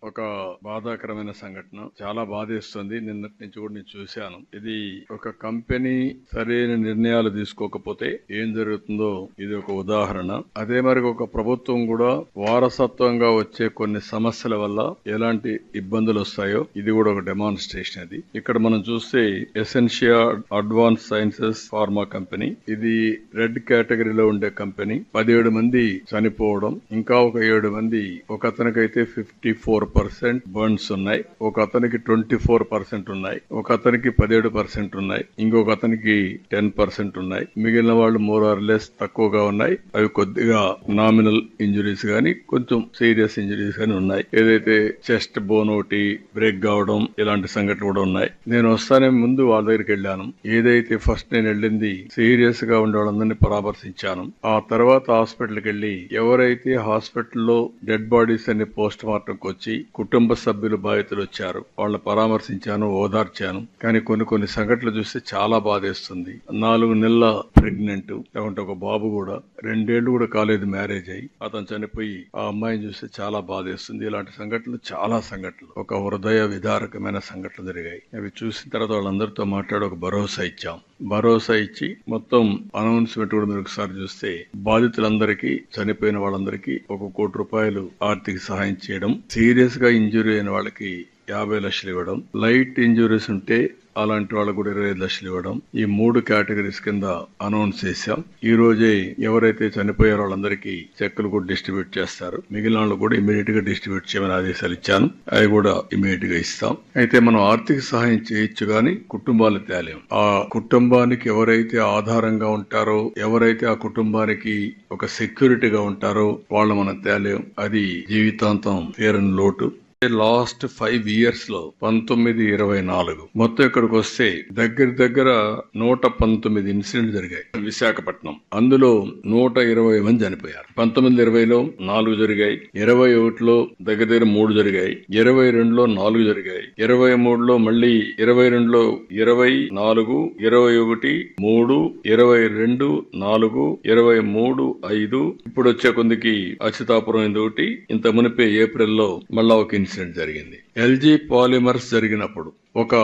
ఒక బాధాకరమైన సంఘటన. చాలా బాధేస్తుంది. నిన్నటి నుంచి కూడా నేను చూశాను. ఇది ఒక కంపెనీ సరైన నిర్ణయాలు తీసుకోకపోతే ఏం జరుగుతుందో ఇది ఒక ఉదాహరణ. అదే మరి ఒక ప్రభుత్వం కూడా వారసత్వంగా వచ్చే కొన్ని సమస్యల వల్ల ఎలాంటి ఇబ్బందులు వస్తాయో ఇది కూడా ఒక డెమాన్స్ట్రేషన్. అది ఇక్కడ మనం చూస్తే Essentia advance sciences pharma company, ఇది రెడ్ కేటగిరీలో ఉండే కంపెనీ. 17 మంది చనిపోవడం, ఇంకా ఒక 7 మంది, ఒక అతనికైతే 54% బర్న్స్ ఉన్నాయి, ఒక అతనికి 24% ఉన్నాయి, ఒక అతనికి 17% ఉన్నాయి, ఇంకొక అతనికి 10% ఉన్నాయి. మిగిలిన వాళ్ళు మోర్ ఆర్ లెస్ తక్కువగా ఉన్నాయి. అవి కొద్దిగా నామినల్ ఇంజురీస్ గానీ కొంచెం సీరియస్ ఇంజురీస్ గానీ ఉన్నాయి. ఏదైతే చెస్ట్ బోన్ ఒకటి బ్రేక్ కావడం ఇలాంటి సంఘటనలు కూడా ఉన్నాయి. నేను వస్తానే ముందు వాళ్ళ దగ్గరికి వెళ్ళాను. ఏదైతే ఫస్ట్ నేను వెళ్ళింది సీరియస్ గా ఉండే వాళ్ళందరినీ పరామర్శించాను. ఆ తర్వాత హాస్పిటల్కి వెళ్లి ఎవరైతే హాస్పిటల్లో డెడ్ బాడీస్ అన్ని పోస్ట్ మార్టం వచ్చి కుటుంబ సభ్యులు బాధితులు వచ్చారు వాళ్ళని పరామర్శించాను, ఓదార్చాను. కానీ కొన్ని సంఘటనలు చూస్తే చాలా బాధేస్తుంది. 4 నెలల ప్రెగ్నెంట్, లేకుంటే ఒక బాబు కూడా 2 ఏళ్లు కూడా కాలేదు మ్యారేజ్ అయ్యి అతను చనిపోయి ఆ అమ్మాయిని చూస్తే చాలా బాధేస్తుంది. ఇలాంటి సంఘటనలు చాలా సంఘటనలు, ఒక హృదయ విదారకమైన సంఘటనలు జరిగాయి. అవి చూసిన తర్వాత వాళ్ళందరితో మాట్లాడి ఒక భరోసా ఇచ్చాం. భరోసా ఇచ్చి మొత్తం అనౌన్స్మెంట్ కూడా మీరు ఒకసారి చూస్తే బాధితులందరికీ, చనిపోయిన వాళ్ళందరికీ 1 కోటి రూపాయలు ఆర్థిక సహాయం చేయడం, సీరియస్ గా ఇంజురీ అయిన వాళ్ళకి 50 లక్షలు ఇవ్వడం, లైట్ ఇంజురీస్ ఉంటే అలాంటి వాళ్ళకు కూడా 25 లక్షలు ఇవ్వడం, ఈ 3 కేటగిరీస్ కింద అనౌన్స్ చేశాం. ఈ రోజే ఎవరైతే చనిపోయారో వాళ్ళందరికీ చెక్కులు కూడా డిస్ట్రిబ్యూట్ చేస్తారు. మిగిలిన వాళ్ళు కూడా ఇమీడియట్ గా డిస్ట్రిబ్యూట్ చేయమని ఆదేశాలు ఇచ్చాను. అవి కూడా ఇమీడియట్ గా ఇస్తాం. అయితే మనం ఆర్థిక సహాయం చేయొచ్చు గాని కుటుంబాలు తేలేం. ఆ కుటుంబానికి ఎవరైతే ఆధారంగా ఉంటారో, ఎవరైతే ఆ కుటుంబానికి ఒక సెక్యూరిటీగా ఉంటారో వాళ్ళు మనం తేలేం. అది జీవితాంతం తీరని లోటు. లాస్ట్ 5 years లో 1924 మొత్తం ఇక్కడికి వస్తే దగ్గర 119 ఇన్సిడెంట్ జరిగాయి విశాఖపట్నం. అందులో 120 మంది చనిపోయారు. 1920లో 4 జరిగాయి, 21లో దగ్గర 3 జరిగాయి, 22లో 4 జరిగాయి, 23లో మళ్ళీ 22లో 24, 21, 3, 22, 4, 23, 5. ఇప్పుడు వచ్చే కొందికి అచ్యుతాపురం ఒకటి, ఇంత మునిపే ఏప్రిల్లో మళ్ళా ఒక ఇన్సిడెంట్ జరిగింది. ఎల్జీ పాలిమర్స్ జరిగినప్పుడు ఒక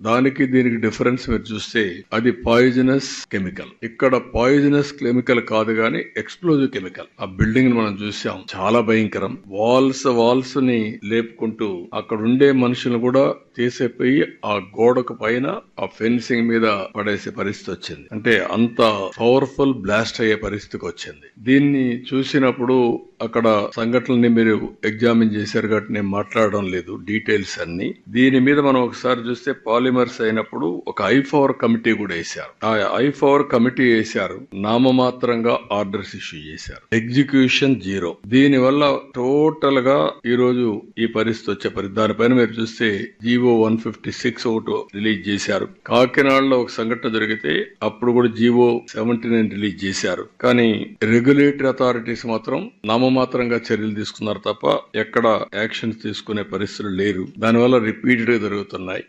దానికి దీనికి డిఫరెన్స్ మీరు చూస్తే అది పాయిజనస్ కెమికల్. ఇక్కడ పాయిజనస్ కెమికల్ కాదు గాని ఎక్స్ప్లోజివ్ కెమికల్. ఆ బిల్డింగ్ మనం చూసాం, చాలా భయంకరం. వాల్స్ ని లేపుకుంటూ అక్కడ ఉండే మనుషులను కూడా తీసేపోయి ఆ గోడకు పైన ఆ ఫెన్సింగ్ మీద పడేసే పరిస్థితి వచ్చింది. అంటే అంత పవర్ఫుల్ బ్లాస్ట్ అయ్యే పరిస్థితికి వచ్చింది. దీన్ని చూసినప్పుడు అక్కడ సంఘటనల్ని మీరు ఎగ్జామిన్ చేశారు కాబట్టి నేను మాట్లాడడం లేదు డీటెయిల్స్ అన్ని. దీని మీద మనం ఒకసారి చూస్తే పాలిమర్స్ అయినప్పుడు ఒక I4 కమిటీ కూడా వేశారు. ఆ I4 కమిటీ వేశారు, నామమాత్రంగా ఆర్డర్స్ ఇష్యూ చేశారు, ఎగ్జిక్యూషన్ 0. దీని వల్ల టోటల్ గా ఈ రోజు ఈ పరిస్థితి వచ్చే దానిపైన మీరు చూస్తే జీవో 156 ఒకటి రిలీజ్ చేశారు. కాకినాడలో ఒక సంఘటన జరిగితే అప్పుడు కూడా జీవో 79 రిలీజ్ చేశారు. కానీ రెగ్యులేటరీ అథారిటీస్ మాత్రం నామమాత్రంగా చర్యలు తీసుకున్నారు తప్ప ఎక్కడ యాక్షన్స్ తీసుకునే పరిస్థితులు లేరు. దానివల్ల రిపీటెడ్ గా జరుగుతున్నాయి.